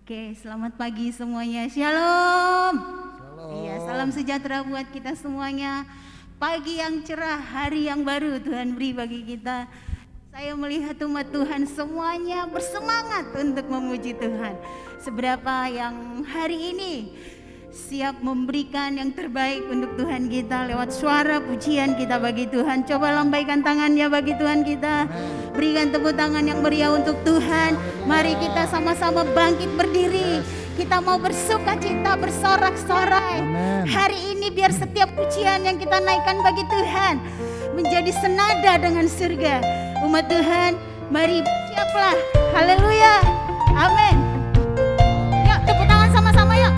Oke, selamat pagi semuanya. Shalom. Shalom. Iya, salam sejahtera buat kita semuanya. Pagi yang cerah, hari yang baru Tuhan beri bagi kita. Saya melihat umat Tuhan semuanya bersemangat untuk memuji Tuhan. Seberapa yang hari ini siap memberikan yang terbaik untuk Tuhan kita lewat suara pujian kita bagi Tuhan. Coba lambaikan tangannya bagi Tuhan kita. Berikan tepuk tangan yang meriah untuk Tuhan. Mari kita sama-sama bangkit berdiri. Kita mau bersuka cita, bersorak-sorai. Hari ini biar setiap pujian yang kita naikkan bagi Tuhan menjadi senada dengan surga. Umat Tuhan, mari siaplah. Haleluya. Amin. Yuk tepuk tangan sama-sama yuk.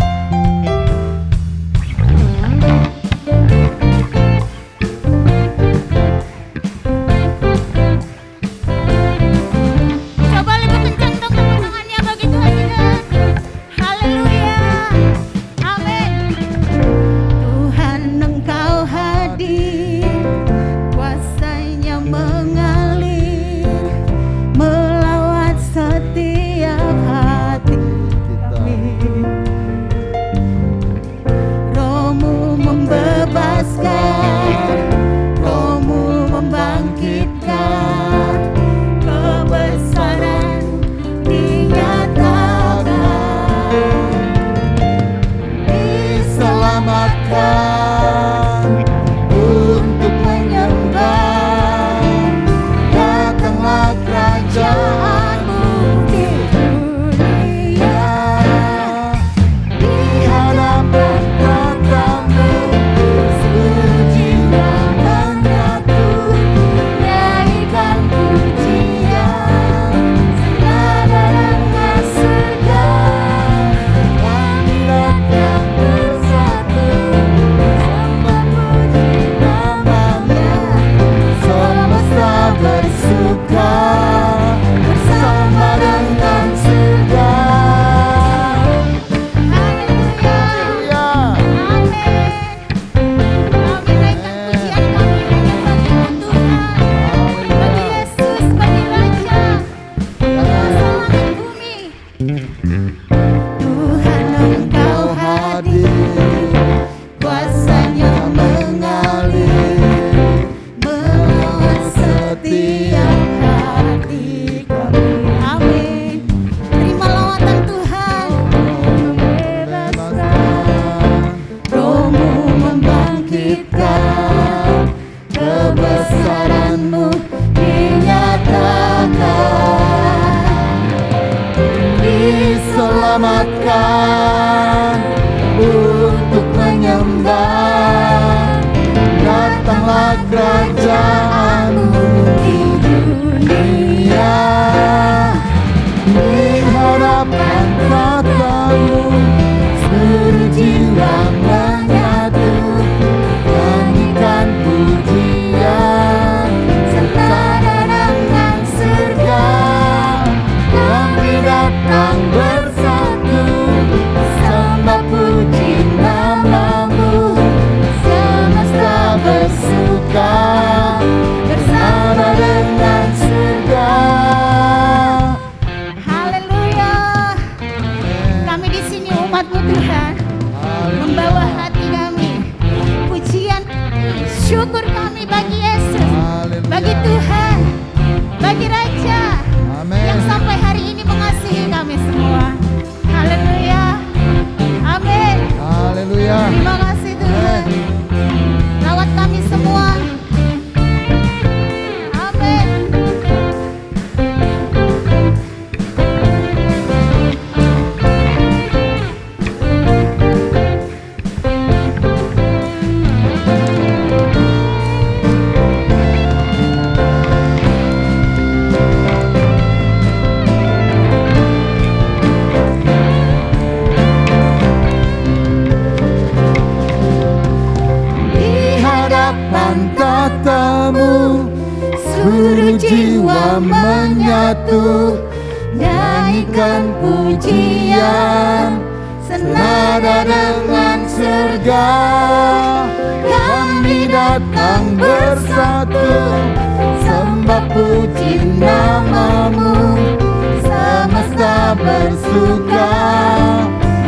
bersuka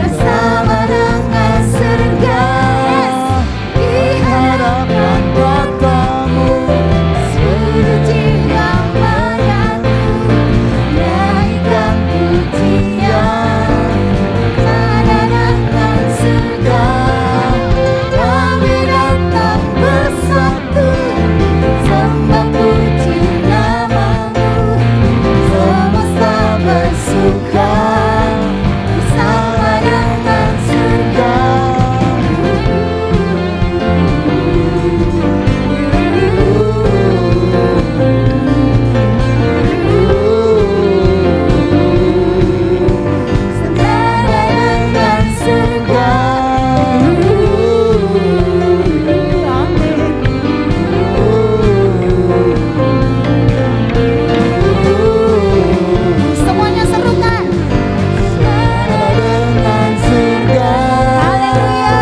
bersama dengan surga di hadapan tatamu. Seluruh jiwa mengaku naikkan pujian karena dengan surga kami datang bersatu sembah puji namamu. Semesta bersuka bersama dengan surga. Senada dengan surga. Semuanya serukan. Senada dengan surga. Haleluya.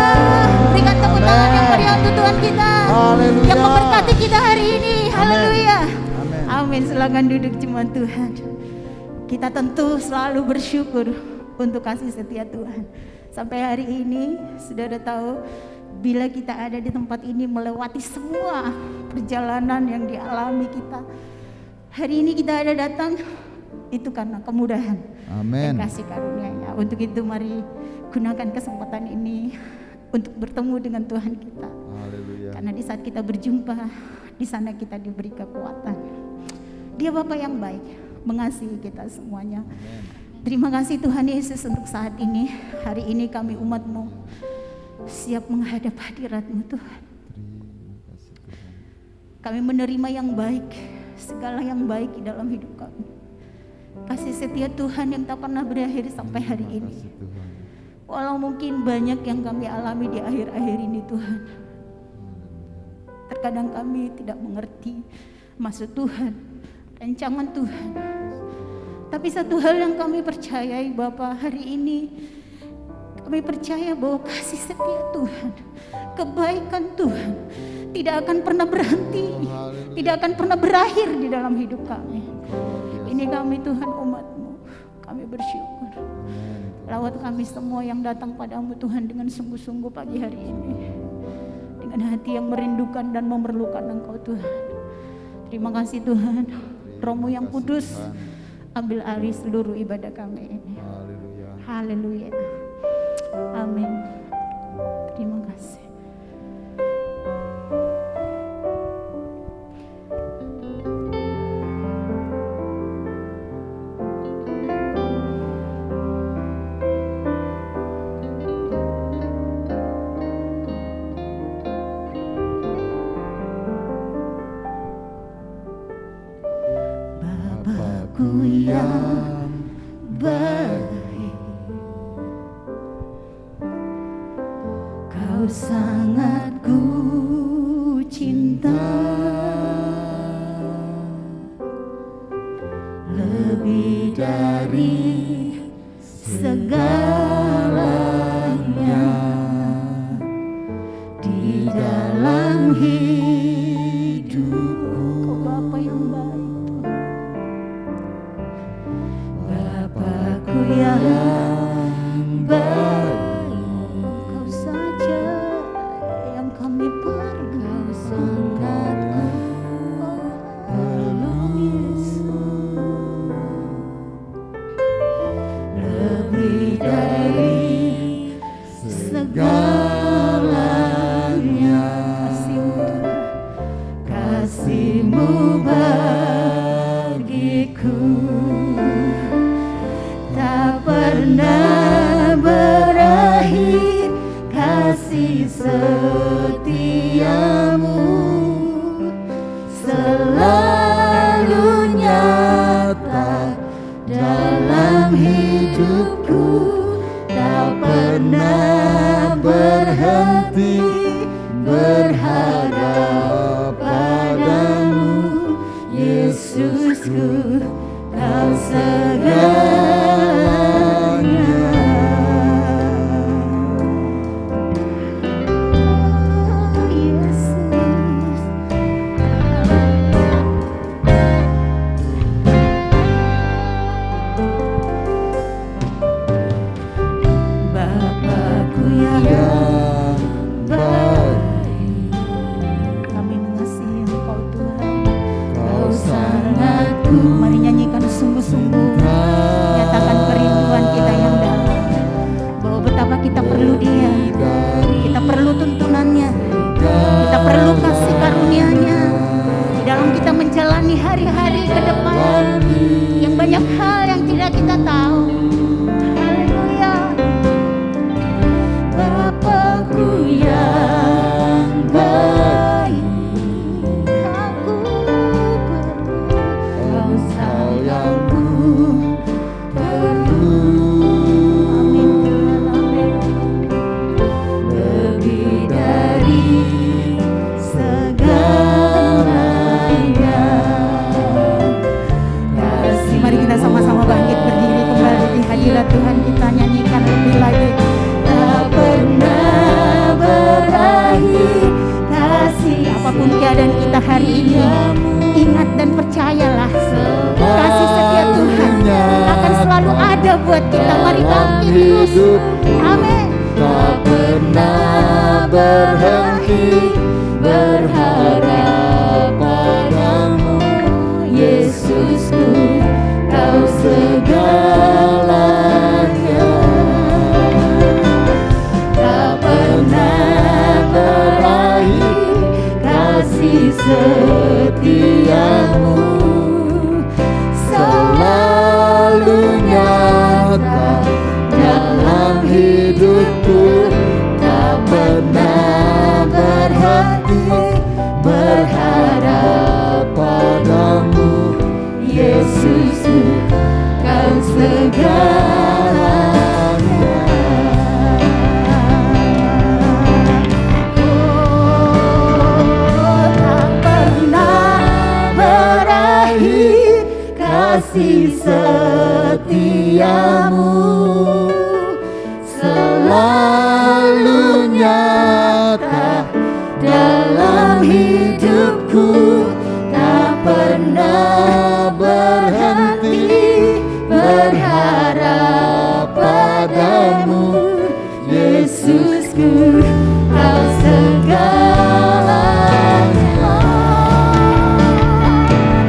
Berikan tepuk tangan yang meriah untuk Tuhan kita. Haleluya. Yang memberkati kita hari ini. Haleluya. Amin. Amin. Silakan duduk jemaat Tuhan. Kita tentu selalu bersyukur untuk kasih setia Tuhan. Sampai hari ini saudara tahu, bila kita ada di tempat ini melewati semua perjalanan yang dialami kita, hari ini kita ada datang itu karena kemudahan Amin. dan kasih karunia-Nya. Untuk itu mari gunakan kesempatan ini untuk bertemu dengan Tuhan kita. Haleluya. Karena di saat kita berjumpa, di sana kita diberi kekuatan. Dia Bapa yang baik, mengasihi kita semuanya. Terima kasih Tuhan Yesus untuk saat ini. Hari ini kami umat-Mu siap menghadap hadirat-Mu Tuhan. Kami menerima yang baik, segala yang baik di dalam hidup kami. Kasih setia Tuhan yang tak pernah berakhir sampai hari ini. Walau mungkin banyak yang kami alami di akhir-akhir ini Tuhan. Terkadang kami tidak mengerti maksud Tuhan, rancangan Tuhan. Tapi satu hal yang kami percayai Bapa, hari ini kami percaya bahwa kasih setia Tuhan, kebaikan Tuhan tidak akan pernah berhenti, tidak akan pernah berakhir di dalam hidup kami. Ini kami Tuhan umat-Mu, kami bersyukur. Lawat kami semua yang datang padamu Tuhan dengan sungguh-sungguh pagi hari ini, dengan hati yang merindukan dan memerlukan Engkau Tuhan. Terima kasih Tuhan, Roh-Mu yang kudus, ambil alih seluruh ibadah kami ini. Haleluya. Haleluya. Amin. Terima kasih. Bapakku yang baik, Kau sangat ku cinta, lebih dari segalanya di dalam hidupku. Kau Bapa yang baik, Bapakku yang baik, Kau saja yang kami perlu. Kau sangat perlu Yesus, lebih dari segalanya. Kasih-Mu bagiku tak pernah berakhir, kasih setia-Mu selalu nyata dalam hidupku, tak pernah berhenti berharap padamu Yesusku, Kau segalanya. Yesus, menjalani hari-hari ke depan yang banyak hal yang tidak kita tahu. Haleluya. Bapakku yang baik, aku perlu Kau sayangku perlu. Amin Tuhan, amin. Lebih dari segalanya. Mari kita sama-sama bangkit berdiri kembali di hadirat Tuhan. Kita nyanyikan lebih lagi. Tak pernah berakhir kasih. Apapun keadaan kita hari ini, ingat dan percayalah kasih setia Tuhan akan selalu ada buat kita. Mari bangkit terus. Amin. Tak pernah berhenti berharap padamu, Yesusku, Kau segalanya. Tak pernah berakhir kasih setiamu, selalu nyata dalam hidupku. Tak pernah berhenti berharap padamu, Yesusku, Kau segalanya. Oh, tak pernah berakhir kasih setiamu, selalu nyata dalam hidupku. Tak pernah berhenti berharap padamu, Yesusku, Kau segalanya.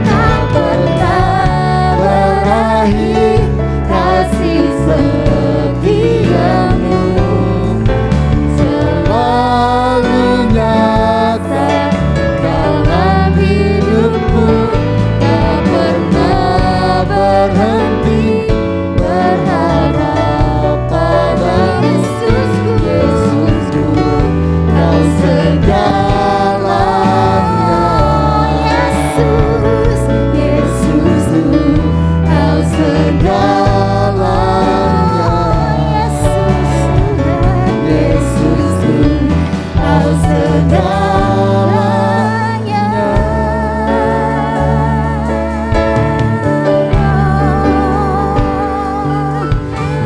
Tak pernah berakhir kasih setiamu, selalu nyata dalam hidupku. Tak pernah berhenti berharap pada Yesusku, Yesusku, Kau segalanya. Yesus, Yesusku, Kau segalanya. Yesus, Yesusku, Kau segalanya.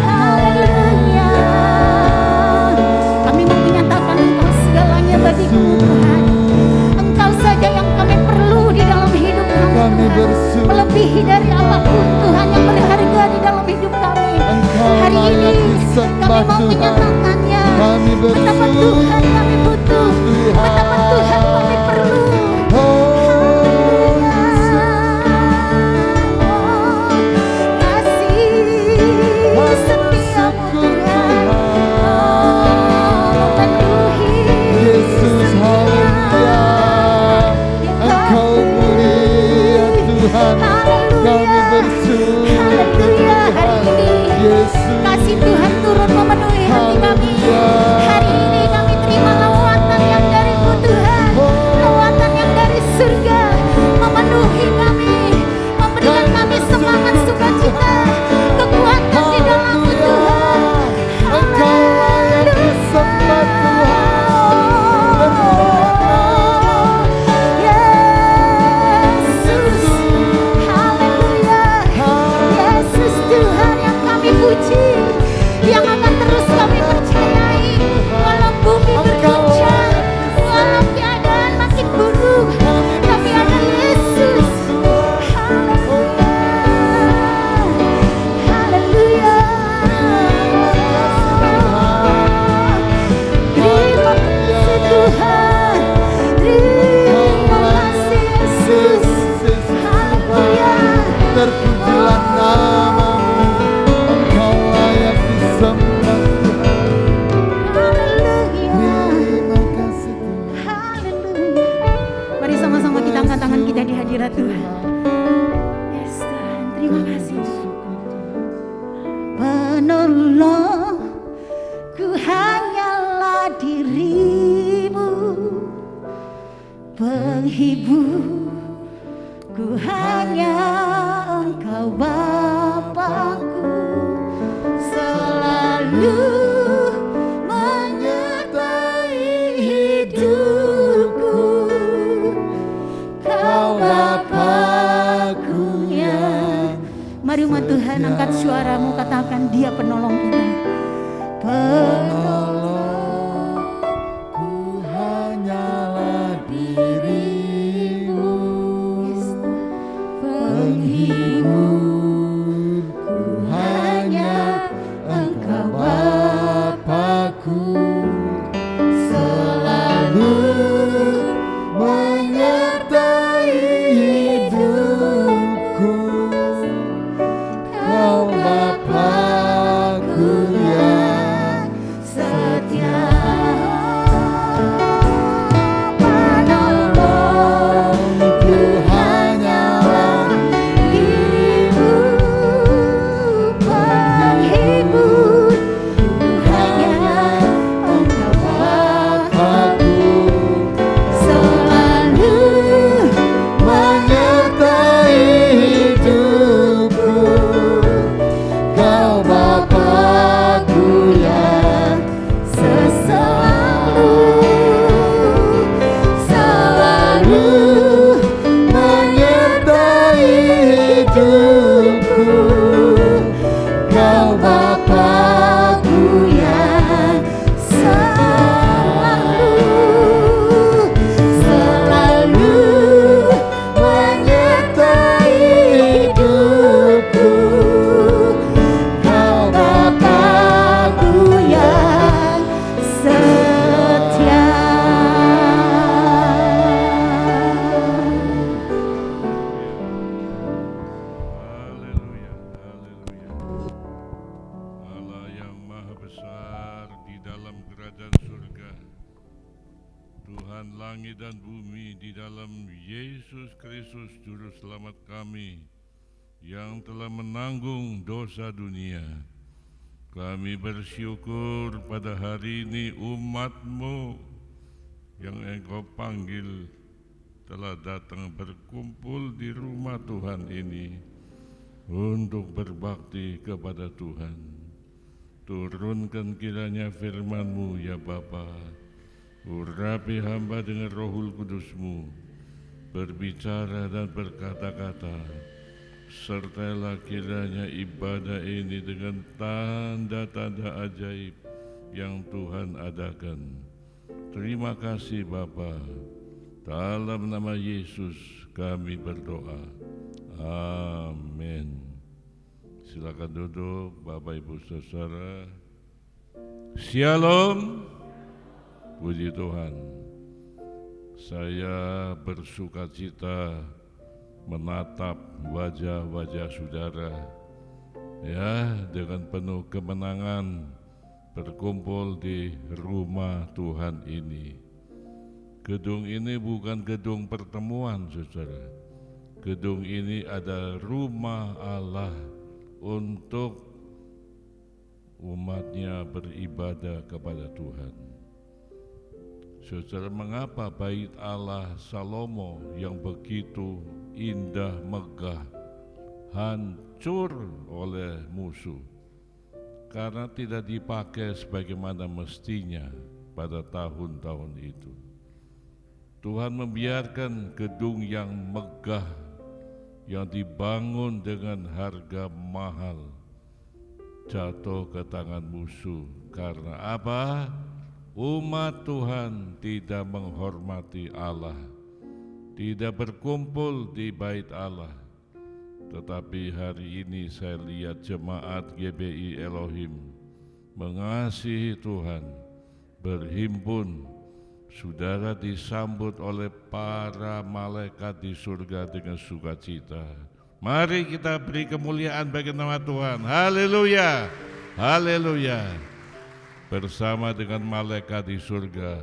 Haleluya. Kami mau menyatakan Engkau segalanya bagiku Tuhan. Engkau saja yang kami perlu di dalam hidup kami Tuhan. Melebihi dari apapun Tuhan yang berharga di dalam hidup kami. Hari ini kami mau menyatakannya. Betapa Tuhan kami butuh, betapa Tuhan kami perlu. Kasih setiamu Tuhan, memenuhi Yesus, haleluya. Engkau mulia Tuhan, kami bersyukur Haleluya. Hari ini Yesus. kasih Tuhan turun memenuhi hati kami. Hari ini kami terima lawatan yang dari-Mu Tuhan, lawatan yang dari surga, memenuhi kami, memberikan kami semangat sukacita, kekuatan di dalam-Mu Tuhan. Engkau layak disembah Tuhan. Yesus, haleluya. Yesus Tuhan yang kami puji, yang akan ada di hadirat Tuhan. Yes Tuhan, terima kasih. Penolongku hanyalah dirimu, penghiburku hanya Engkau Bapakku, selalu menyertai hidupku. Kau Bapakku yang. Mari umat Tuhan angkat suaramu, katakan Dia penolong kita. Penolongku hanyalah dirimu, penghiburku hanya Engkau Bapakku, selalu menyertai hidupku. Kau Bapakku yang Setia. penolongku hanyalah Dirimu, penghibur, hanya Engkau Bapakku, selalu menyertai hidupku. Kau Bapakku yang selalu menyertai hidupku. Kau Bapakku yang selalu menyertai hidupku. Kau Bapakku yang setia. Haleluya, haleluya. Allah yang maha besar di dalam kerajaan surga, Tuhan langit dan bumi, di dalam Yesus Kristus Juru Selamat kami yang telah menanggung dosa dunia. Kami bersyukur pada hari ini umat-Mu yang Engkau panggil telah datang berkumpul di rumah Tuhan ini untuk berbakti kepada Tuhan. Turunkan kiranya firman-Mu ya Bapa, urapi hamba dengan Rohul Kudus-Mu, berbicara dan berkata-kata, sertalah kiranya ibadah ini dengan tanda-tanda ajaib yang Tuhan adakan. Terima kasih Bapa, dalam nama Yesus kami berdoa. Amin. Silakan duduk Bapak Ibu Saudara. Shalom. Puji Tuhan. Saya bersukacita menatap wajah-wajah saudara ya, dengan penuh kemenangan berkumpul di rumah Tuhan ini. Gedung ini bukan gedung pertemuan, saudara. Gedung ini ada rumah Allah untuk umatnya beribadah kepada Tuhan. Saudara, mengapa bait Allah Salomo yang begitu indah megah hancur oleh musuh? Karena tidak dipakai sebagaimana mestinya pada tahun-tahun itu. Tuhan membiarkan gedung yang megah, yang dibangun dengan harga mahal, jatuh ke tangan musuh. Karena apa? Umat Tuhan tidak menghormati Allah, tidak berkumpul di bait Allah. Tetapi hari ini saya lihat jemaat GBI Elohim mengasihi Tuhan, berhimpun. Saudara disambut oleh para malaikat di surga dengan sukacita. Mari kita beri kemuliaan bagi nama Tuhan. Haleluya, haleluya. Bersama dengan malaikat di surga,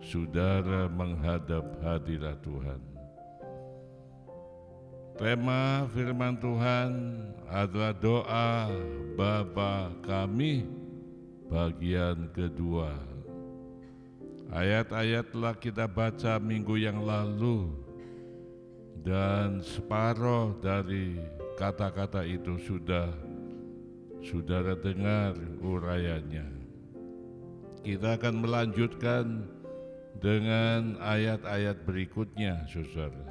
saudara menghadap hadirat Tuhan. Tema firman Tuhan adalah doa Bapa kami bagian kedua. Ayat-ayat telah kita baca minggu yang lalu dan separuh dari kata-kata itu sudah saudara dengar urayanya. Kita akan melanjutkan dengan ayat-ayat berikutnya, saudara,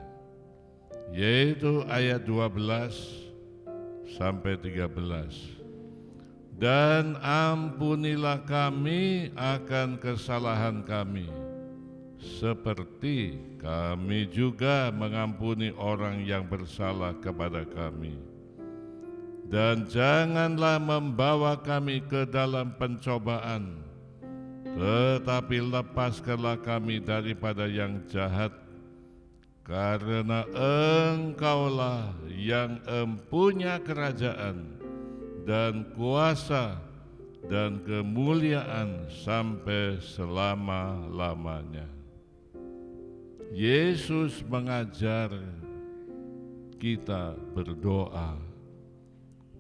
yaitu ayat 12 sampai 13. Dan ampunilah kami akan kesalahan kami, seperti kami juga mengampuni orang yang bersalah kepada kami. Dan janganlah membawa kami ke dalam pencobaan, tetapi lepaskanlah kami daripada yang jahat, karena Engkaulah yang empunya kerajaan dan kuasa dan kemuliaan sampai selama-lamanya. Yesus mengajar kita berdoa,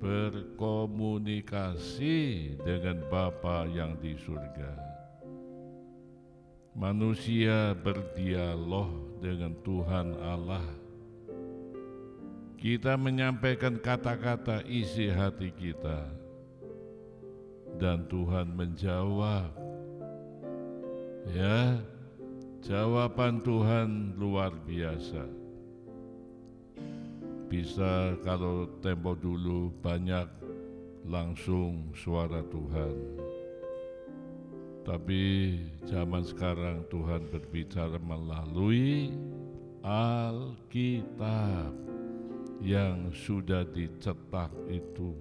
berkomunikasi dengan Bapa yang di surga. Manusia berdialog dengan Tuhan Allah. Kita menyampaikan kata-kata isi hati kita, dan Tuhan menjawab. Ya, jawaban Tuhan luar biasa. Bisa kalau tempo dulu banyak langsung suara Tuhan, tapi zaman sekarang Tuhan berbicara melalui Alkitab yang sudah dicetak itu.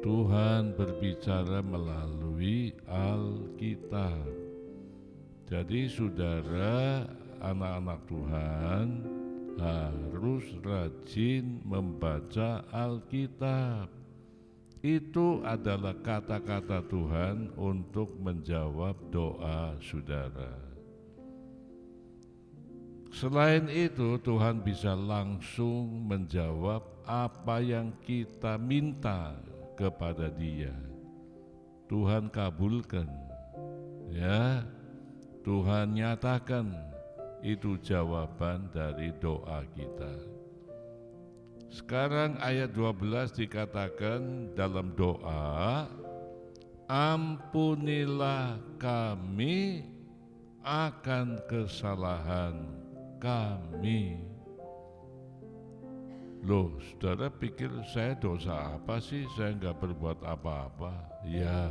Tuhan berbicara melalui Alkitab. Jadi saudara, anak-anak Tuhan harus rajin membaca Alkitab. Itu adalah kata-kata Tuhan untuk menjawab doa saudara. Selain itu, Tuhan bisa langsung menjawab apa yang kita minta kepada Dia. Tuhan kabulkan, ya. Tuhan nyatakan, itu jawaban dari doa kita. Sekarang ayat 12 dikatakan dalam doa, ampunilah kami akan kesalahan kami. Loh, saudara pikir saya dosa apa sih? Saya enggak berbuat apa-apa. Ya,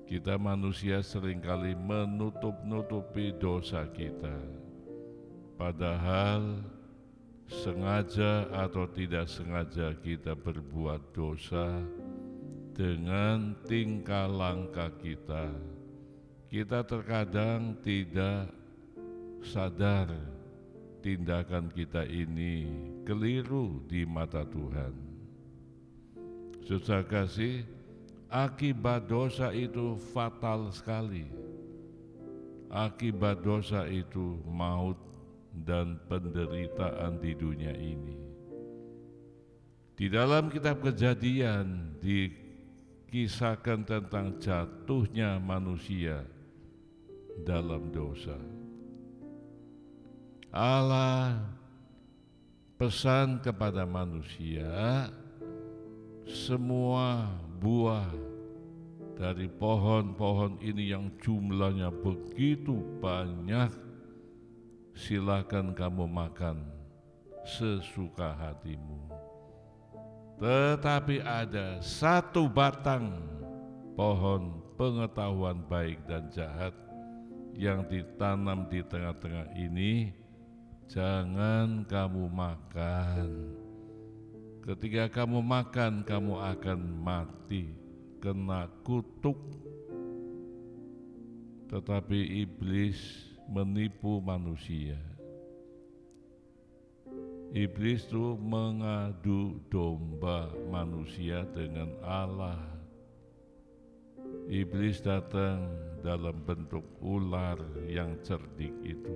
kita manusia seringkali menutup-nutupi dosa kita. Padahal sengaja atau tidak sengaja kita berbuat dosa dengan tingkah langkah kita. Kita terkadang tidak sadar tindakan kita ini keliru di mata Tuhan. Saudara kasih, akibat dosa itu fatal sekali. Akibat dosa itu maut dan penderitaan di dunia ini. Di dalam kitab Kejadian dikisahkan tentang jatuhnya manusia dalam dosa. Allah pesan kepada manusia, semua buah dari pohon-pohon ini yang jumlahnya begitu banyak, silakan kamu makan sesuka hatimu. Tetapi ada satu batang pohon pengetahuan baik dan jahat yang ditanam di tengah-tengah ini, jangan kamu makan. Ketika kamu makan, kamu akan mati, kena kutuk. Tetapi iblis menipu manusia. Iblis itu mengadu domba manusia dengan Allah. Iblis datang dalam bentuk ular yang cerdik itu.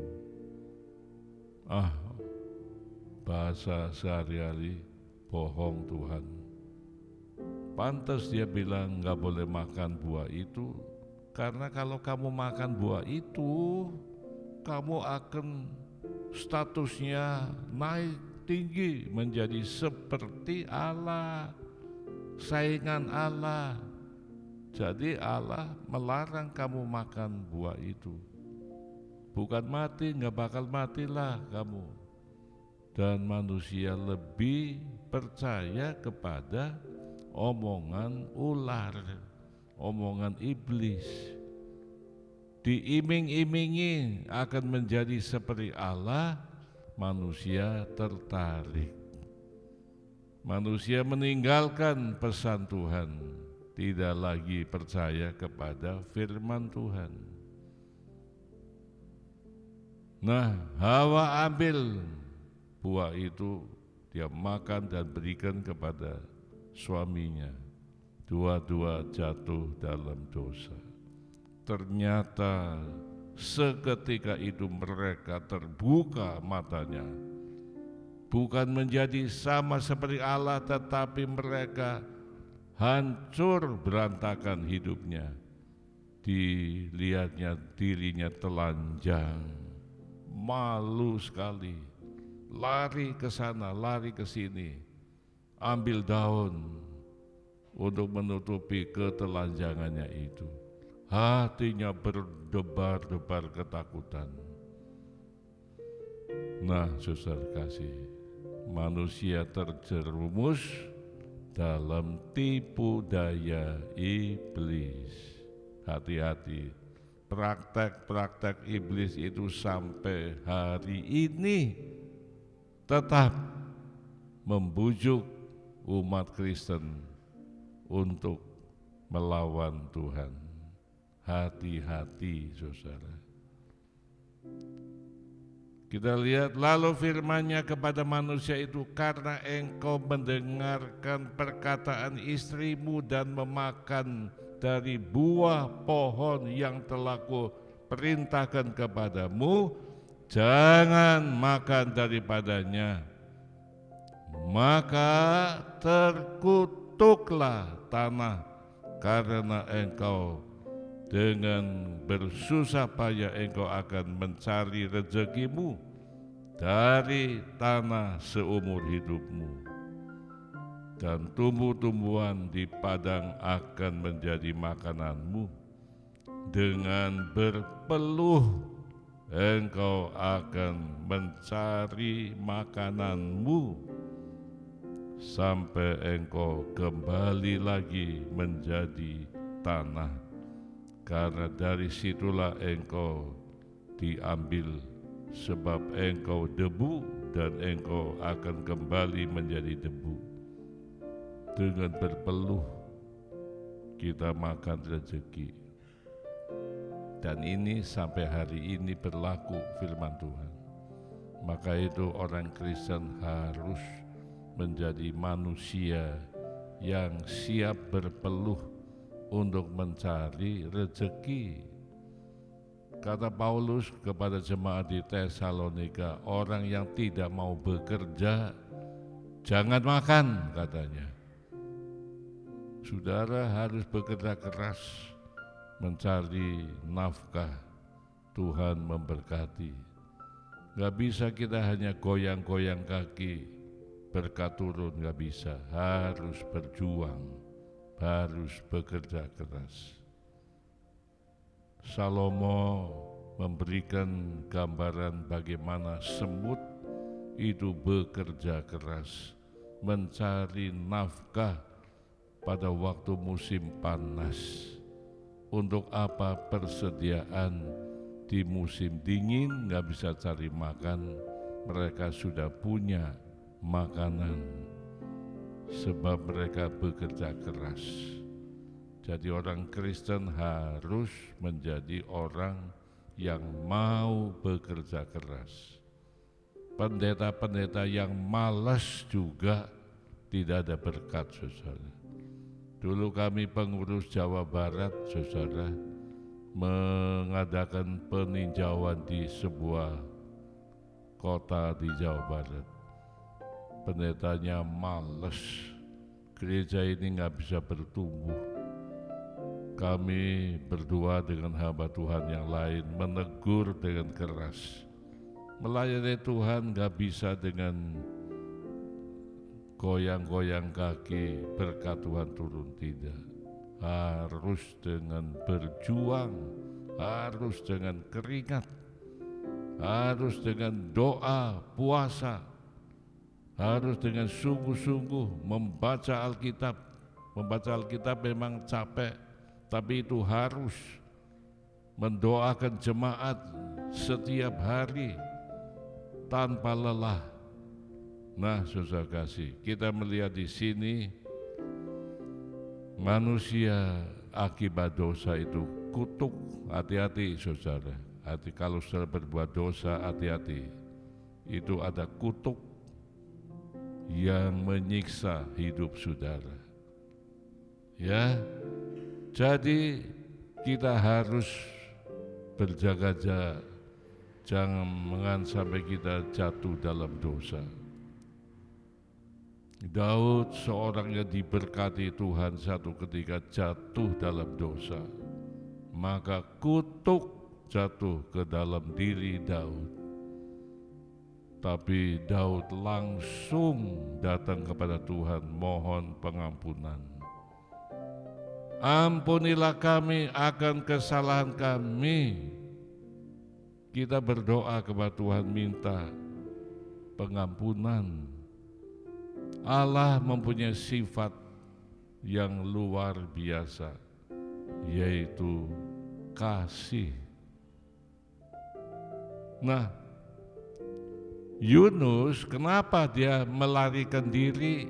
bahasa sehari-hari, bohong Tuhan. Pantas dia bilang nggak boleh makan buah itu, karena kalau kamu makan buah itu, kamu akan statusnya naik tinggi menjadi seperti Allah, saingan Allah. Jadi Allah melarang kamu makan buah itu. Bukan mati, nggak bakal matilah kamu. Dan manusia lebih percaya kepada omongan ular, omongan iblis. Diiming-imingi akan menjadi seperti Allah, manusia tertarik. Manusia meninggalkan pesan Tuhan, tidak lagi percaya kepada firman Tuhan. Nah, Hawa ambil buah itu, dia makan dan berikan kepada suaminya. Dua-dua jatuh dalam dosa. Ternyata seketika itu mereka terbuka matanya. Bukan menjadi sama seperti Allah, tetapi mereka hancur berantakan hidupnya. Dilihatnya dirinya telanjang, malu sekali. Lari ke sana, lari ke sini, ambil daun untuk menutupi ketelanjangannya itu. Hatinya berdebar-debar ketakutan. Nah, saudara kasih, manusia terjerumus dalam tipu daya iblis. Hati-hati, praktek-praktek iblis itu sampai hari ini tetap membujuk umat Kristen untuk melawan Tuhan. Hati-hati, saudara. Kita lihat, lalu firman-Nya kepada manusia itu, karena engkau mendengarkan perkataan istrimu dan memakan dari buah pohon yang telah kuperintahkan kepadamu, jangan makan daripadanya, maka terkutuklah tanah karena engkau dengan bersusah payah engkau akan mencari rezekimu dari tanah seumur hidupmu, dan tumbuh-tumbuhan di padang akan menjadi makananmu. Dengan berpeluh engkau akan mencari makananmu sampai engkau kembali lagi menjadi tanah, karena dari situlah engkau diambil, sebab engkau debu dan engkau akan kembali menjadi debu. Dengan berpeluh kita makan rezeki. Dan ini sampai hari ini berlaku firman Tuhan. Maka itu orang Kristen harus menjadi manusia yang siap berpeluh untuk mencari rezeki. Kata Paulus kepada jemaat di Tesalonika, orang yang tidak mau bekerja jangan makan, katanya. Saudara harus bekerja keras mencari nafkah. Tuhan memberkati. Gak bisa kita hanya goyang-goyang kaki, berkat turun, gak bisa. Harus berjuang, harus bekerja keras. Salomo memberikan gambaran bagaimana semut itu bekerja keras mencari nafkah pada waktu musim panas. Untuk apa persediaan di musim dingin gak bisa cari makan, mereka sudah punya makanan sebab mereka bekerja keras. Jadi orang Kristen harus menjadi orang yang mau bekerja keras. Pendeta-pendeta yang malas juga tidak ada berkat, saudara. Dulu kami pengurus Jawa Barat, saudara, mengadakan peninjauan di sebuah kota di Jawa Barat. pendetanya males, gereja ini nggak bisa bertumbuh. Kami berdua dengan hamba Tuhan yang lain menegur dengan keras. Melayani Tuhan nggak bisa dengan goyang-goyang kaki berkat Tuhan turun, tidak. Harus dengan berjuang, harus dengan keringat, harus dengan doa, puasa, harus dengan sungguh-sungguh membaca Alkitab. Membaca Alkitab memang capek, tapi itu harus. Mendoakan jemaat setiap hari tanpa lelah. Nah, saudara kasih, kita melihat di sini manusia akibat dosa itu kutuk. Hati-hati saudara, kalau saudara berbuat dosa, hati-hati. Itu ada kutuk yang menyiksa hidup saudara. Ya, jadi kita harus berjaga-jaga, jangan sampai kita jatuh dalam dosa. Daud seorang yang diberkati Tuhan satu ketika jatuh dalam dosa, maka kutuk jatuh ke dalam diri Daud. Tapi Daud langsung datang kepada Tuhan mohon pengampunan. Ampunilah kami akan kesalahan kami. Kita berdoa kepada Tuhan minta pengampunan. Allah mempunyai sifat yang luar biasa, yaitu kasih. Nah, Yunus kenapa dia melarikan diri,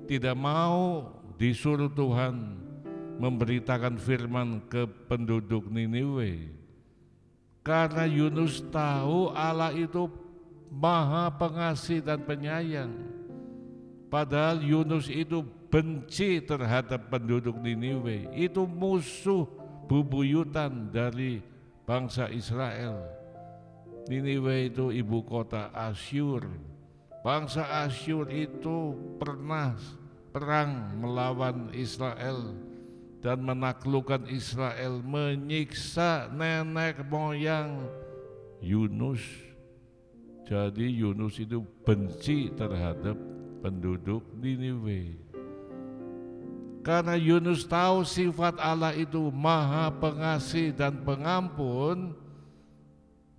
tidak mau disuruh Tuhan memberitakan firman ke penduduk Niniwe? Karena Yunus tahu Allah itu Maha Pengasih dan Penyayang. Padahal Yunus itu benci terhadap penduduk Niniwe. Itu musuh bubuyutan dari bangsa Israel. Niniwe itu ibu kota Asyur. Bangsa Asyur itu pernah perang melawan Israel dan menaklukkan Israel, menyiksa nenek moyang Yunus. Jadi Yunus itu benci terhadap penduduk Niniwe. Karena Yunus tahu sifat Allah itu Maha Pengasih dan Pengampun,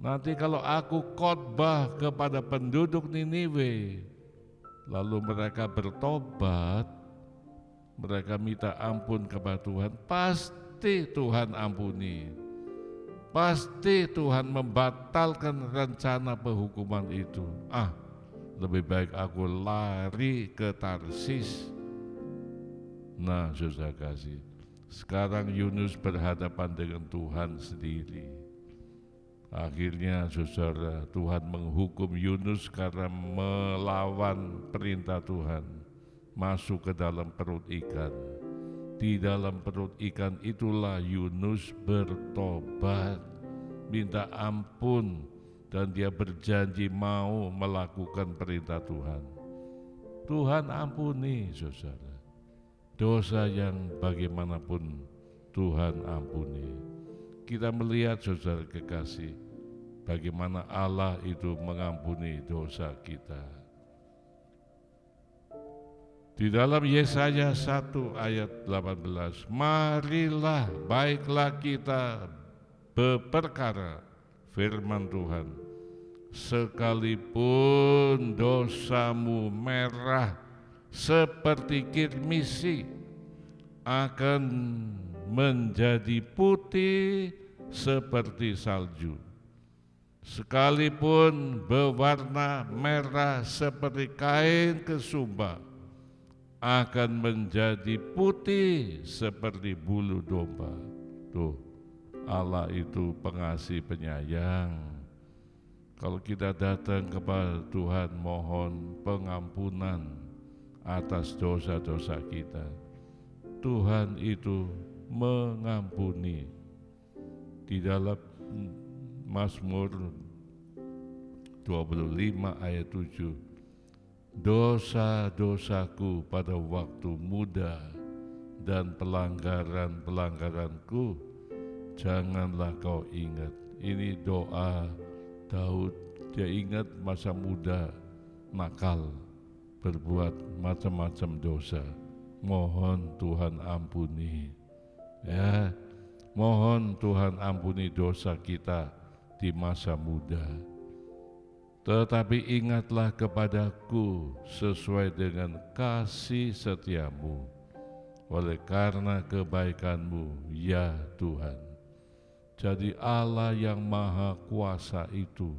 nanti kalau aku khotbah kepada penduduk Niniwe, lalu mereka bertobat, mereka minta ampun kepada Tuhan, pasti Tuhan ampuni. Pasti Tuhan membatalkan rencana penghukuman itu. Lebih baik aku lari ke Tarsis. Nah, saudara kasih, sekarang Yunus berhadapan dengan Tuhan sendiri. Akhirnya saudara, Tuhan menghukum Yunus karena melawan perintah Tuhan, masuk ke dalam perut ikan. Di dalam perut ikan itulah Yunus bertobat, minta ampun, dan dia berjanji mau melakukan perintah Tuhan. Tuhan ampuni saudara, dosa yang bagaimanapun Tuhan ampuni. Kita melihat saudara kekasih, bagaimana Allah itu mengampuni dosa kita. Di dalam Yesaya 1 ayat 18, marilah baiklah kita berperkara, firman Tuhan, sekalipun dosamu merah seperti kirmisi, akan menjadi putih seperti salju. Sekalipun berwarna merah seperti kain kesumba, akan menjadi putih seperti bulu domba. Tuh, Allah itu pengasih penyayang. Kalau kita datang kepada Tuhan mohon pengampunan atas dosa-dosa kita, Tuhan itu mengampuni. Di dalam Mazmur 25 ayat 7, dosa-dosaku pada waktu muda dan pelanggaran-pelanggaranku janganlah kau ingat. Ini doa Daud. Dia ingat masa muda nakal, berbuat macam-macam dosa. Mohon Tuhan ampuni. Ya, mohon Tuhan ampuni dosa kita di masa muda. Tetapi ingatlah kepadaku sesuai dengan kasih setiamu, oleh karena kebaikanmu, ya Tuhan. Jadi Allah yang maha kuasa itu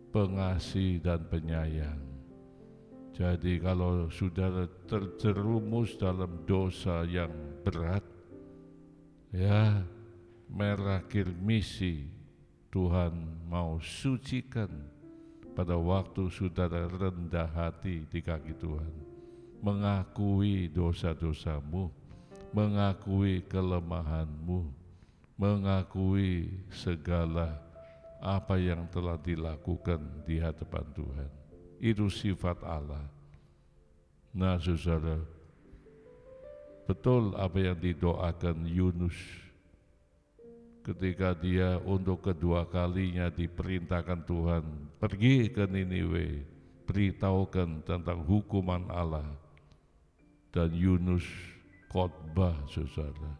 pengasih dan penyayang. Jadi kalau saudara terjerumus dalam dosa yang berat, ya, merakhir misi, Tuhan mau sucikan pada waktu saudara rendah hati di kaki Tuhan, mengakui dosa-dosamu, mengakui kelemahanmu, mengakui segala apa yang telah dilakukan di hadapan Tuhan. Itu sifat Allah. Nah saudara, betul apa yang didoakan Yunus ketika dia untuk kedua kalinya diperintahkan Tuhan, pergi ke Niniwe, beritahukan tentang hukuman Allah. Dan Yunus khotbah saudara,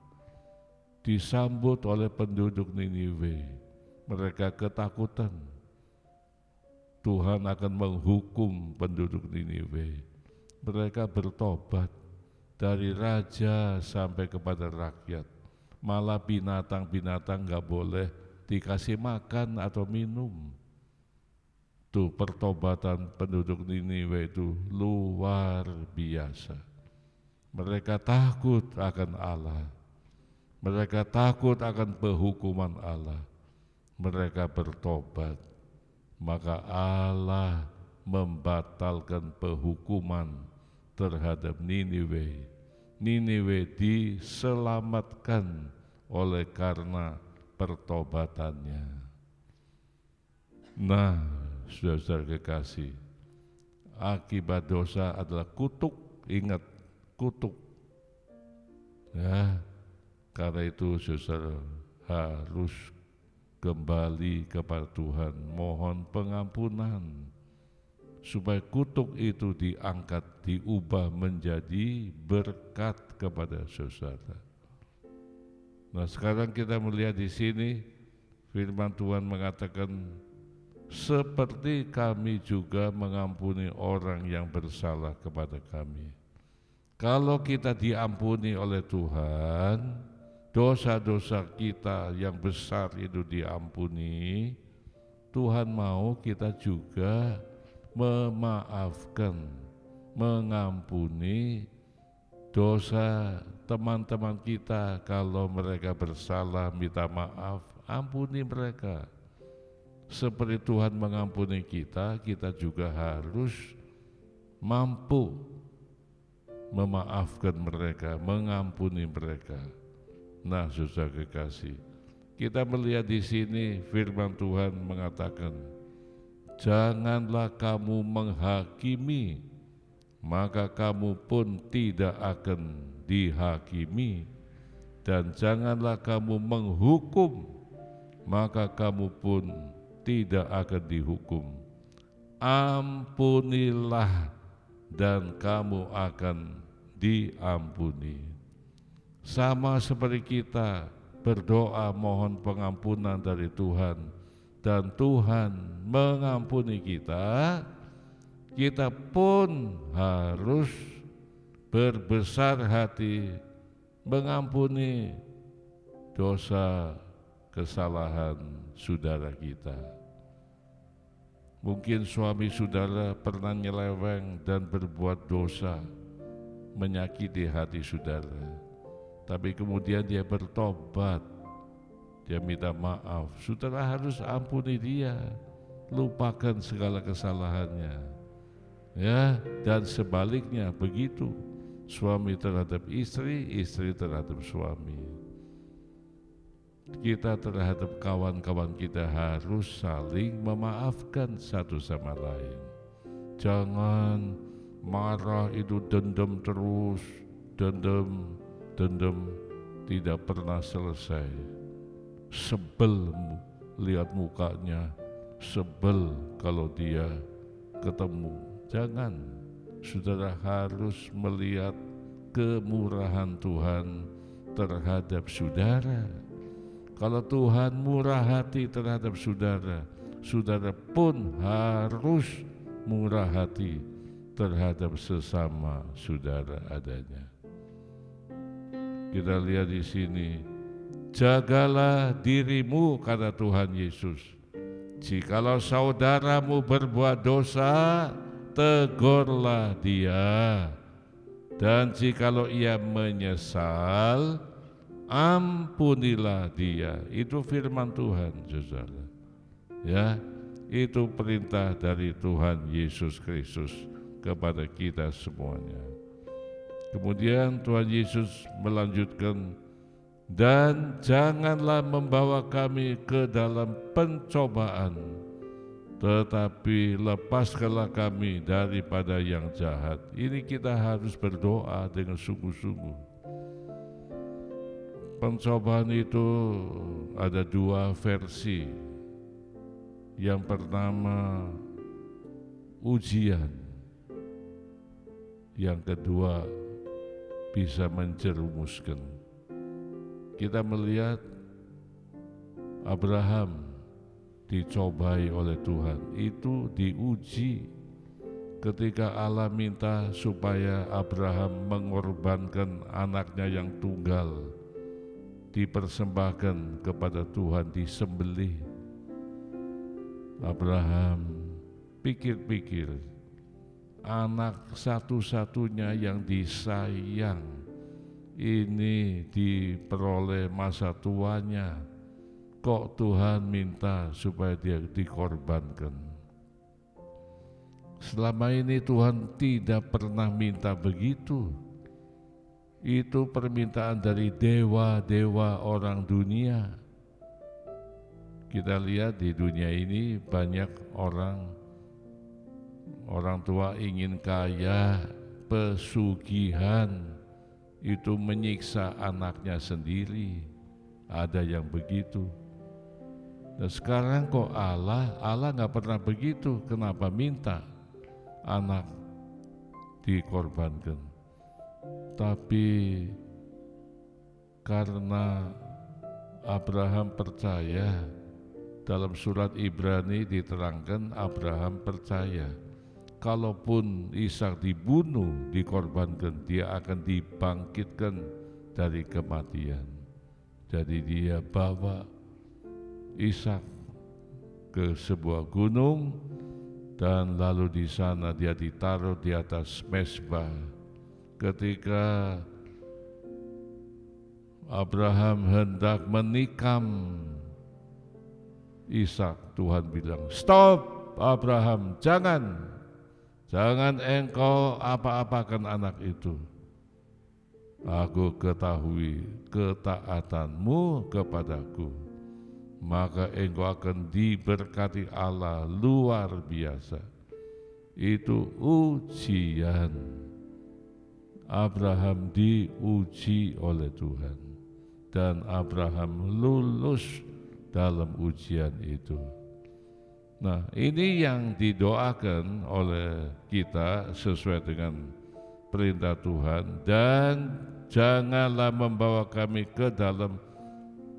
disambut oleh penduduk Niniwe. Mereka ketakutan Tuhan akan menghukum penduduk Niniwe. Mereka bertobat dari raja sampai kepada rakyat. Malah binatang-binatang gak boleh dikasih makan atau minum. Tuh pertobatan penduduk Niniwe itu luar biasa. Mereka takut akan Allah. Mereka takut akan penghukuman Allah. Mereka bertobat. Maka Allah membatalkan penghukuman terhadap Niniwe. Niniwe diselamatkan oleh karena pertobatannya. Nah, saudara kekasih, akibat dosa adalah kutuk. Ingat, kutuk. Ya, karena itu saudara harus kembali kepada Tuhan, mohon pengampunan supaya kutuk itu diangkat, diubah menjadi berkat kepada saudara. Nah, sekarang kita melihat di sini firman Tuhan mengatakan, seperti kami juga mengampuni orang yang bersalah kepada kami. Kalau kita diampuni oleh Tuhan, dosa-dosa kita yang besar itu diampuni, Tuhan mau kita juga memaafkan, mengampuni dosa teman-teman kita. Kalau mereka bersalah, minta maaf, ampuni mereka. Seperti Tuhan mengampuni kita, kita juga harus mampu memaafkan mereka, mengampuni mereka. Nah, saudara kekasih, kita melihat di sini firman Tuhan mengatakan, janganlah kamu menghakimi, maka kamu pun tidak akan dihakimi. Dan janganlah kamu menghukum, maka kamu pun tidak akan dihukum. Ampunilah dan kamu akan diampuni. Sama seperti kita berdoa mohon pengampunan dari Tuhan, dan Tuhan mengampuni kita, kita pun harus berbesar hati mengampuni dosa kesalahan saudara kita. Mungkin suami saudara pernah nyeleweng dan berbuat dosa, menyakiti hati saudara, tapi kemudian dia bertobat, dia minta maaf. Saudara harus ampuni dia, lupakan segala kesalahannya, ya. Dan sebaliknya begitu, suami terhadap istri, istri terhadap suami. Kita terhadap kawan-kawan kita harus saling memaafkan satu sama lain. Jangan marah itu dendam terus, dendam tidak pernah selesai. Sebel lihat mukanya, sebel kalau dia ketemu. Jangan, saudara harus melihat kemurahan Tuhan terhadap saudara. Kalau Tuhan murah hati terhadap saudara, saudara pun harus murah hati terhadap sesama saudara adanya. Kita lihat di sini, jagalah dirimu, kata Tuhan Yesus. Jikalau saudaramu berbuat dosa, tegurlah dia. Dan jikalau ia menyesal, ampunilah dia. Itu firman Tuhan, saudara. Ya, itu perintah dari Tuhan Yesus Kristus kepada kita semuanya. Kemudian Tuhan Yesus melanjutkan, dan janganlah membawa kami ke dalam pencobaan, tetapi lepaskanlah kami daripada yang jahat. Ini kita harus berdoa dengan sungguh-sungguh. Pencobaan itu ada dua versi. Yang pertama ujian, yang kedua bisa menjerumuskan. Kita melihat Abraham dicobai oleh Tuhan, itu diuji ketika Allah minta supaya Abraham mengorbankan anaknya yang tunggal, dipersembahkan kepada Tuhan, disembelih. Abraham pikir-pikir, anak satu-satunya yang disayang ini diperoleh masa tuanya, kok Tuhan minta supaya dia dikorbankan. Selama ini Tuhan tidak pernah minta begitu. Itu permintaan dari dewa-dewa orang dunia. Kita lihat di dunia ini banyak orang tua ingin kaya, pesugihan, itu menyiksa anaknya sendiri. Ada yang begitu. Dan sekarang kok Allah nggak pernah begitu. Kenapa minta anak dikorbankan? Tapi karena Abraham percaya, dalam surat Ibrani diterangkan Abraham percaya, kalaupun Ishak dibunuh, dikorbankan, dia akan dibangkitkan dari kematian. Jadi dia bawa Ishak ke sebuah gunung, dan lalu di sana dia ditaruh di atas mezbah. Ketika Abraham hendak menikam Ishak, Tuhan bilang, "Stop Abraham, jangan engkau apa-apakan anak itu. Aku ketahui ketaatanmu kepadaku, maka engkau akan diberkati Allah luar biasa." Itu ujian. Abraham diuji oleh Tuhan, dan Abraham lulus dalam ujian itu. Nah, ini yang didoakan oleh kita sesuai dengan perintah Tuhan, dan janganlah membawa kami ke dalam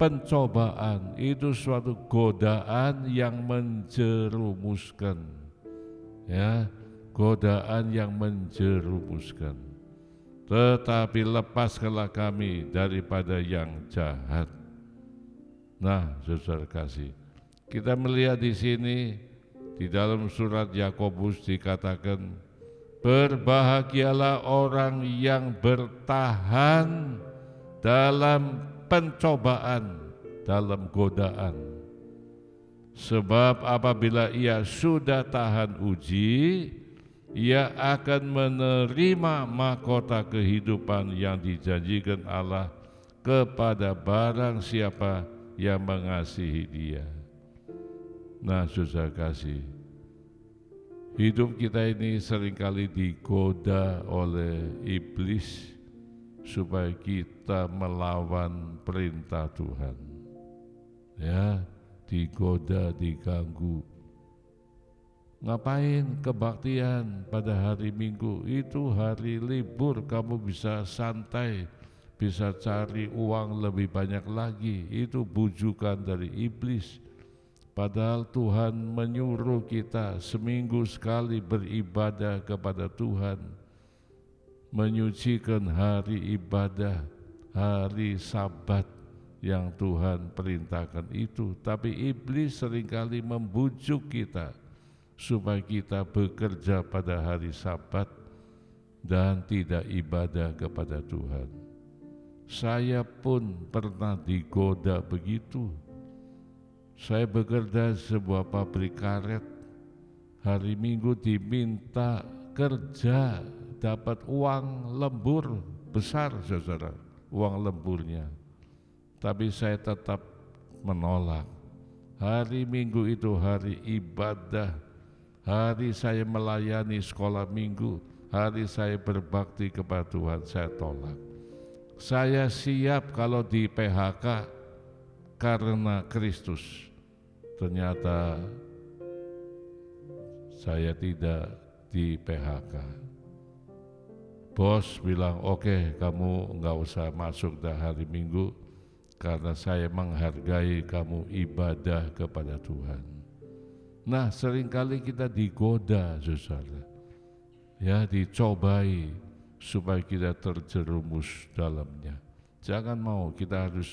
pencobaan. Itu suatu godaan yang menjerumuskan, ya, godaan yang menjerumuskan. Tetapi lepaskanlah kami daripada yang jahat. Nah, saudara kasih, kita melihat di sini di dalam surat Yakobus dikatakan, berbahagialah orang yang bertahan dalam pencobaan, dalam godaan. Sebab apabila ia sudah tahan uji, ia akan menerima mahkota kehidupan yang dijanjikan Allah kepada barang siapa yang mengasihi Dia. Nah, saudara kasih, Hidup kita ini seringkali digoda oleh iblis supaya kita melawan perintah Tuhan. Ya, digoda, diganggu. Ngapain kebaktian pada hari Minggu? Itu hari libur, kamu bisa santai, bisa cari uang lebih banyak lagi. Itu bujukan dari iblis. Padahal Tuhan menyuruh kita seminggu sekali beribadah kepada Tuhan, menyucikan hari ibadah, hari Sabat yang Tuhan perintahkan itu. Tapi iblis seringkali membujuk kita supaya kita bekerja pada hari Sabat dan tidak ibadah kepada Tuhan. Saya pun pernah digoda begitu. Saya bekerja di sebuah pabrik karet. Hari Minggu diminta kerja, dapat uang lembur besar, saudara, uang lemburnya. Tapi saya tetap menolak. Hari Minggu itu hari ibadah, hari saya melayani sekolah minggu, hari saya berbakti kepada Tuhan. Saya tolak. Saya siap kalau di PHK karena Kristus. Ternyata saya tidak di PHK. Bos bilang, oke, kamu nggak usah masuk dah hari Minggu karena saya menghargai kamu ibadah kepada Tuhan. Nah, seringkali kita digoda, saudara. Ya, dicobai supaya kita terjerumus dalamnya. Jangan mau, kita harus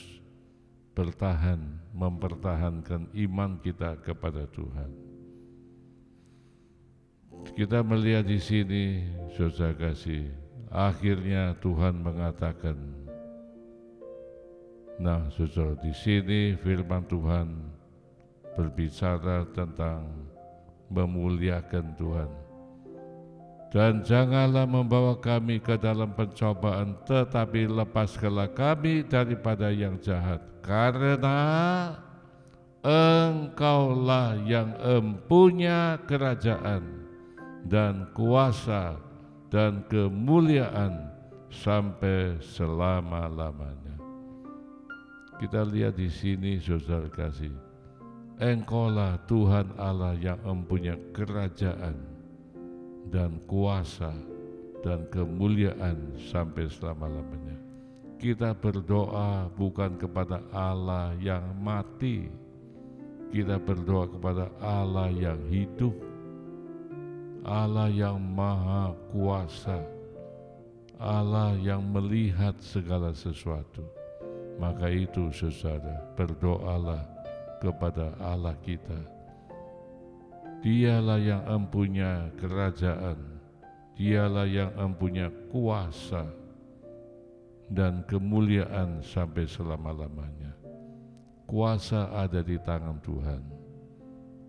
bertahan, mempertahankan iman kita kepada Tuhan. Kita melihat di sini, saudara kasih, akhirnya Tuhan mengatakan, nah saudara, di sini firman Tuhan berbicara tentang memuliakan Tuhan. Dan janganlah membawa kami ke dalam pencobaan, tetapi lepaskanlah kami daripada yang jahat. Karena Engkaulah yang empunya kerajaan dan kuasa dan kemuliaan sampai selama-lamanya. Kita lihat di sini, saudara kasih, Engkaulah Tuhan Allah yang empunya kerajaan dan kuasa dan kemuliaan sampai selama-lamanya. Kita berdoa bukan kepada Allah yang mati, kita berdoa kepada Allah yang hidup, Allah yang maha kuasa, Allah yang melihat segala sesuatu. Maka itu, saudara, berdoalah kepada Allah kita. Dialah yang empunya kerajaan, dialah yang empunya kuasa dan kemuliaan sampai selama-lamanya. Kuasa ada di tangan Tuhan.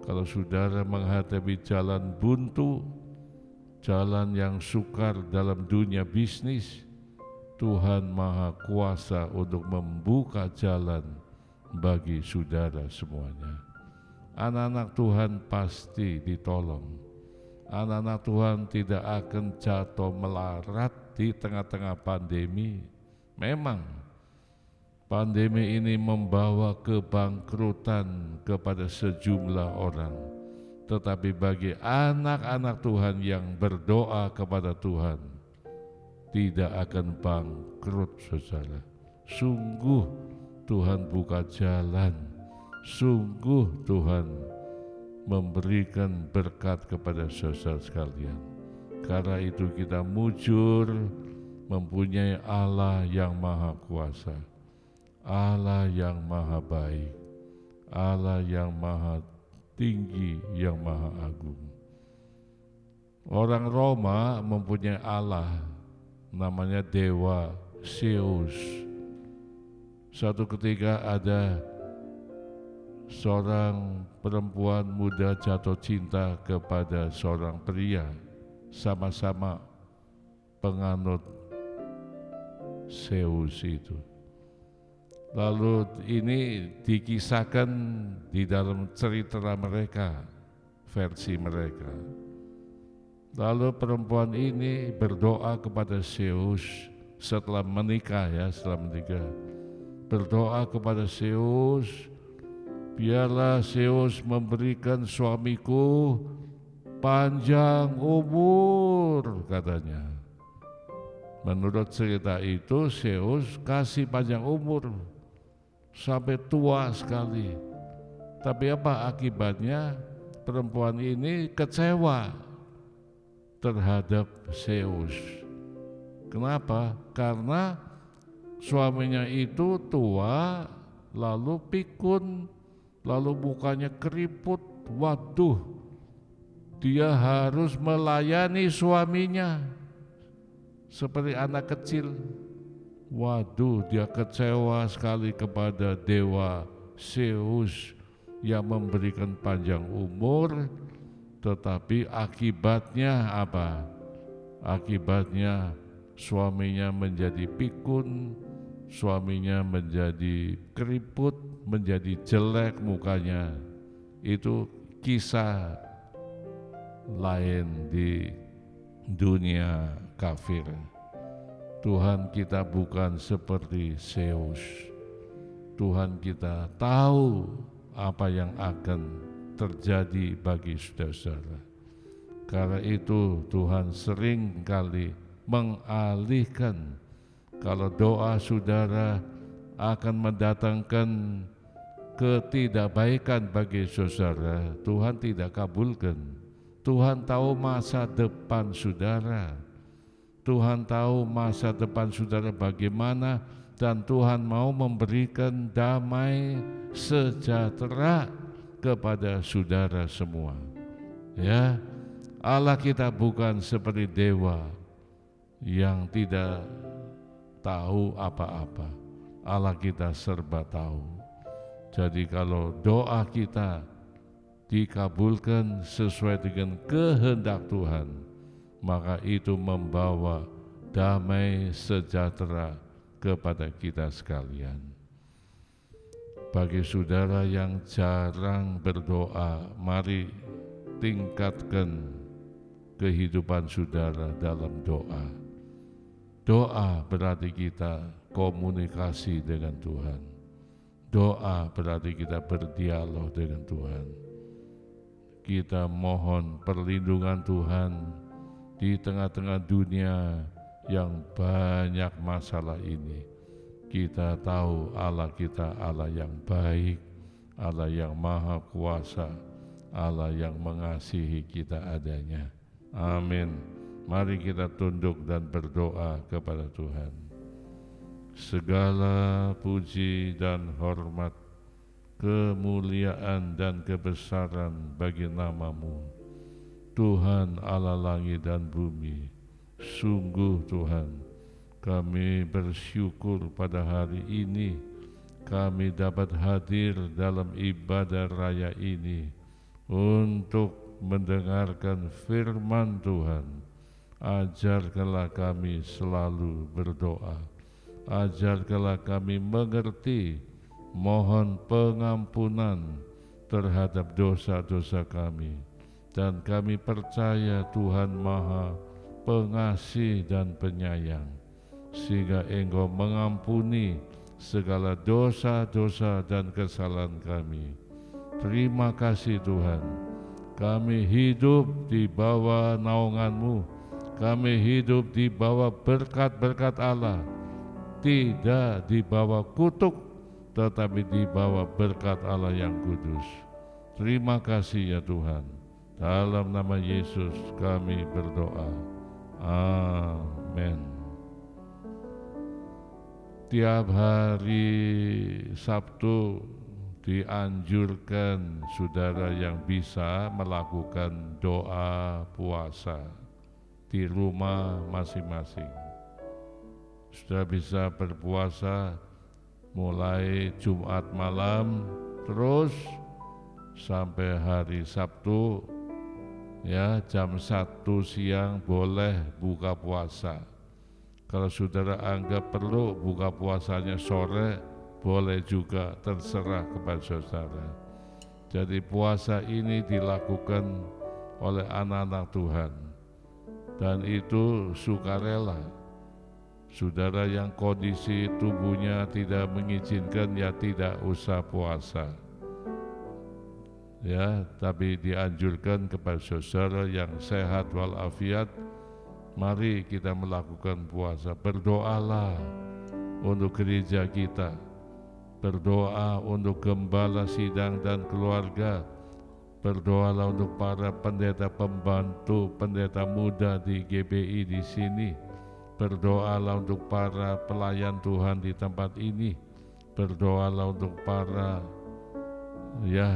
Kalau saudara menghadapi jalan buntu, jalan yang sukar dalam dunia bisnis, Tuhan Maha Kuasa untuk membuka jalan bagi saudara semuanya. Anak-anak Tuhan pasti ditolong. Anak-anak Tuhan tidak akan jatuh melarat di tengah-tengah pandemi. Memang pandemi ini membawa kebangkrutan kepada sejumlah orang. Tetapi bagi anak-anak Tuhan yang berdoa kepada Tuhan, tidak akan bangkrut, saudara. Sungguh Tuhan buka jalan. Sungguh Tuhan memberikan berkat kepada saudara sekalian. Karena itu kita mujur mempunyai Allah yang maha kuasa, Allah yang maha baik, Allah yang maha tinggi, yang maha agung. Orang Roma mempunyai Allah, namanya Dewa Zeus. Suatu ketika ada seorang perempuan muda jatuh cinta kepada seorang pria, sama-sama penganut Zeus itu. Lalu ini dikisahkan di dalam cerita mereka, versi mereka. Lalu perempuan ini berdoa kepada Zeus setelah menikah, berdoa kepada Zeus, biarlah Zeus memberikan suamiku panjang umur, katanya. Menurut cerita itu, Zeus kasih panjang umur sampai tua sekali. Tapi apa akibatnya? Perempuan ini kecewa terhadap Zeus. Kenapa? Karena suaminya itu tua, lalu pikun, lalu mukanya keriput. Waduh, dia harus melayani suaminya seperti anak kecil. Waduh, dia kecewa sekali kepada dewa Zeus yang memberikan panjang umur. Tetapi akibatnya apa? Akibatnya suaminya menjadi pikun, suaminya menjadi keriput, menjadi jelek mukanya. Itu kisah lain di dunia kafir. Tuhan kita bukan seperti Zeus. Tuhan kita tahu apa yang akan terjadi bagi saudara-saudara. Karena itu Tuhan sering kali mengalihkan. Kalau doa saudara akan mendatangkan ketidakbaikan bagi saudara, Tuhan tidak kabulkan. Tuhan tahu masa depan saudara. Tuhan tahu masa depan saudara bagaimana, dan Tuhan mau memberikan damai sejahtera kepada saudara semua. Ya, Allah kita bukan seperti dewa yang tidak tahu apa-apa. Allah kita serba tahu. Jadi kalau doa kita dikabulkan sesuai dengan kehendak Tuhan, maka itu membawa damai sejahtera kepada kita sekalian. Bagi saudara yang jarang berdoa, mari tingkatkan kehidupan saudara dalam doa. Doa berarti kita komunikasi dengan Tuhan. Doa berarti kita berdialog dengan Tuhan. Kita mohon perlindungan Tuhan di tengah-tengah dunia yang banyak masalah ini. Kita tahu Allah kita Allah yang baik, Allah yang maha kuasa, Allah yang mengasihi kita adanya. Amin. Mari kita tunduk dan berdoa kepada Tuhan. Segala puji dan hormat, kemuliaan dan kebesaran bagi nama-Mu, Tuhan Allah langit dan bumi. Sungguh Tuhan, kami bersyukur pada hari ini kami dapat hadir dalam ibadah raya ini untuk mendengarkan firman Tuhan. Ajarkanlah kami selalu berdoa, ajarkanlah kami mengerti, mohon pengampunan terhadap dosa-dosa kami, dan kami percaya Tuhan Maha Pengasih dan Penyayang, sehingga Engkau mengampuni segala dosa-dosa dan kesalahan kami. Terima kasih Tuhan, kami hidup di bawah naungan-Mu, kami hidup di bawah berkat-berkat Allah, tidak di bawah kutuk, tetapi di bawah berkat Allah yang kudus. Terima kasih ya Tuhan, dalam nama Yesus kami berdoa. Amin. Tiap hari Sabtu dianjurkan saudara yang bisa melakukan doa puasa di rumah masing-masing. Sudah bisa berpuasa mulai Jumat malam terus sampai hari Sabtu, ya, jam 1 siang boleh buka puasa. Kalau saudara anggap perlu buka puasanya sore, boleh juga, terserah kepada saudara. Jadi puasa ini dilakukan oleh anak-anak Tuhan dan itu sukarela. Saudara yang kondisi tubuhnya tidak mengizinkan, ya tidak usah puasa. Ya, tapi dianjurkan kepada saudara yang sehat walafiat, mari kita melakukan puasa. Berdoalah untuk gereja kita, berdoa untuk gembala sidang dan keluarga, berdoalah untuk para pendeta pembantu, pendeta muda di GBI di sini, berdoalah untuk para pelayan Tuhan di tempat ini, berdoalah untuk para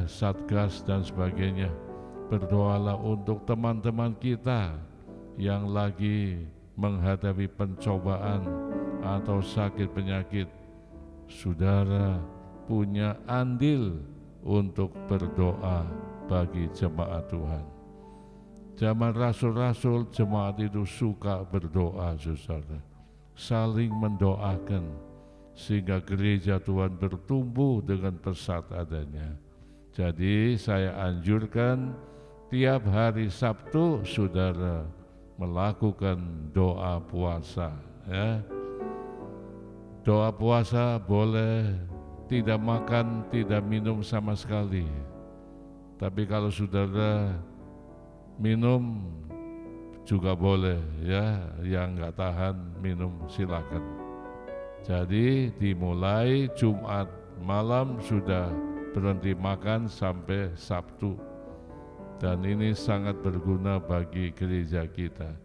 satgas dan sebagainya. Berdoalah untuk teman-teman kita yang lagi menghadapi pencobaan atau sakit penyakit. Saudara punya andil untuk berdoa bagi jemaat Tuhan. Zaman rasul-rasul, jemaat itu suka berdoa, saudara, saling mendoakan sehingga gereja Tuhan bertumbuh dengan pesat adanya. Jadi saya anjurkan tiap hari Sabtu saudara melakukan doa puasa, ya. Doa puasa boleh tidak makan, tidak minum sama sekali. Tapi kalau saudara minum juga boleh, ya. Yang nggak tahan minum silakan. Jadi dimulai Jumat malam sudah berhenti makan sampai Sabtu, dan ini sangat berguna bagi gereja kita.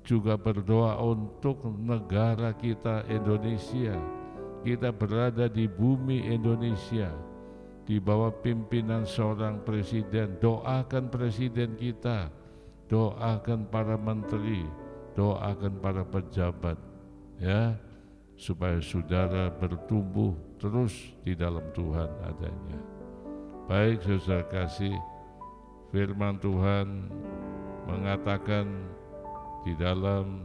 Juga berdoa untuk negara kita Indonesia. Kita berada di bumi Indonesia di bawah pimpinan seorang presiden. Doakan presiden kita, doakan para menteri, doakan para pejabat, ya, supaya saudara bertumbuh terus di dalam Tuhan adanya. Baik saudara kasih, firman Tuhan mengatakan di dalam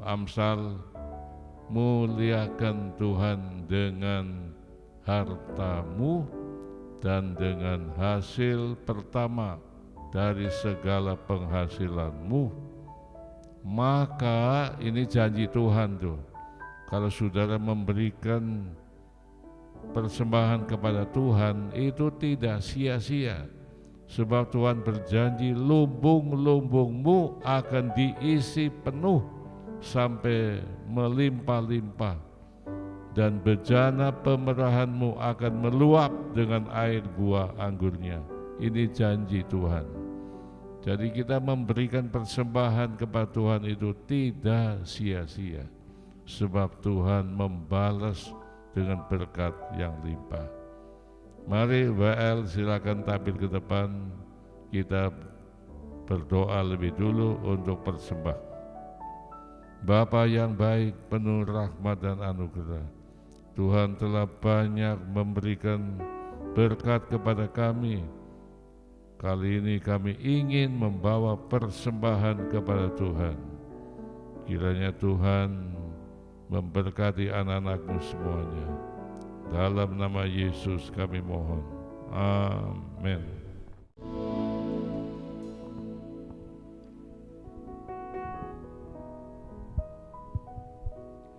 Amsal, muliakan Tuhan dengan hartamu dan dengan hasil pertama dari segala penghasilanmu. Maka ini janji Tuhan tuh, kalau saudara memberikan persembahan kepada Tuhan itu tidak sia-sia, sebab Tuhan berjanji lumbung-lumbungmu akan diisi penuh sampai melimpah-limpah, dan bejana pemerahanmu akan meluap dengan air buah anggurnya. Ini janji Tuhan. Jadi kita memberikan persembahan kepada Tuhan itu tidak sia-sia, sebab Tuhan membalas dengan berkat yang limpah. Mari WL silakan tampil ke depan, kita berdoa lebih dulu untuk persembah. Bapa yang baik, penuh rahmat dan anugerah, Tuhan telah banyak memberikan berkat kepada kami. Kali ini kami ingin membawa persembahan kepada Tuhan. Kiranya Tuhan memberkati anak-anak-Mu semuanya. Dalam nama Yesus kami mohon. Amin.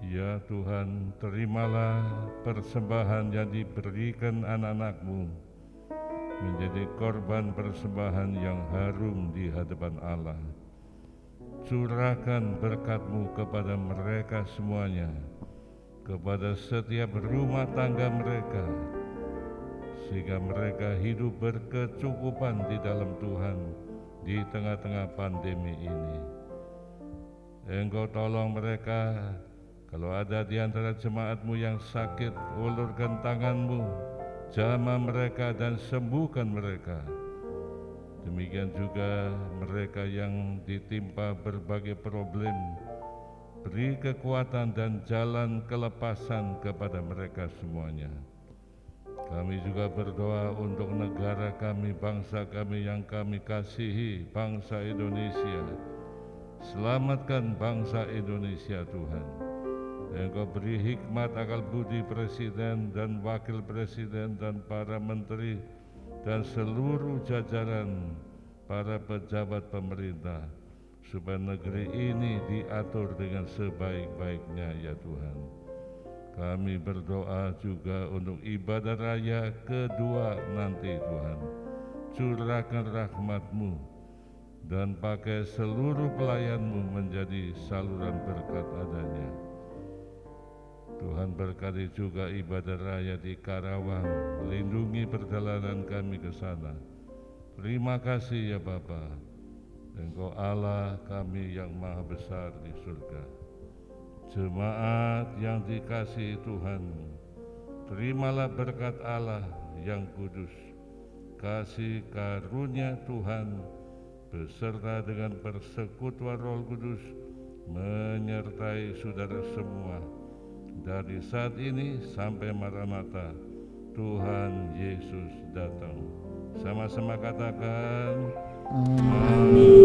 Ya Tuhan, terimalah persembahan yang diberikan anak-anak-Mu menjadi korban persembahan yang harum di hadapan Allah. Curahkan berkat-Mu kepada mereka semuanya, kepada setiap rumah tangga mereka, sehingga mereka hidup berkecukupan di dalam Tuhan di tengah-tengah pandemi ini. Engkau tolong mereka. Kalau ada di antara jemaat-Mu yang sakit, ulurkan tangan-Mu, jamah mereka dan sembuhkan mereka. Demikian juga mereka yang ditimpa berbagai problem, beri kekuatan dan jalan kelepasan kepada mereka semuanya. Kami juga berdoa untuk negara kami, bangsa kami yang kami kasihi, bangsa Indonesia. Selamatkan bangsa Indonesia Tuhan. Engkau beri hikmat akal budi presiden dan wakil presiden dan para menteri dan seluruh jajaran para pejabat pemerintah, supaya negeri ini diatur dengan sebaik-baiknya ya Tuhan. Kami berdoa juga untuk ibadah raya kedua nanti Tuhan. Curahkan rahmat-Mu dan pakai seluruh pelayan-Mu menjadi saluran berkat adanya. Tuhan berkati juga ibadah raya di Karawang, lindungi perjalanan kami ke sana. Terima kasih ya Bapa, Engkau Allah kami yang maha besar di surga. Jemaat yang dikasihi Tuhan, terimalah berkat Allah yang kudus, kasih karunia Tuhan beserta dengan persekutuan Roh Kudus menyertai saudara semua dari saat ini sampai Maranatha, Tuhan Yesus datang. Sama-sama katakan, Amin.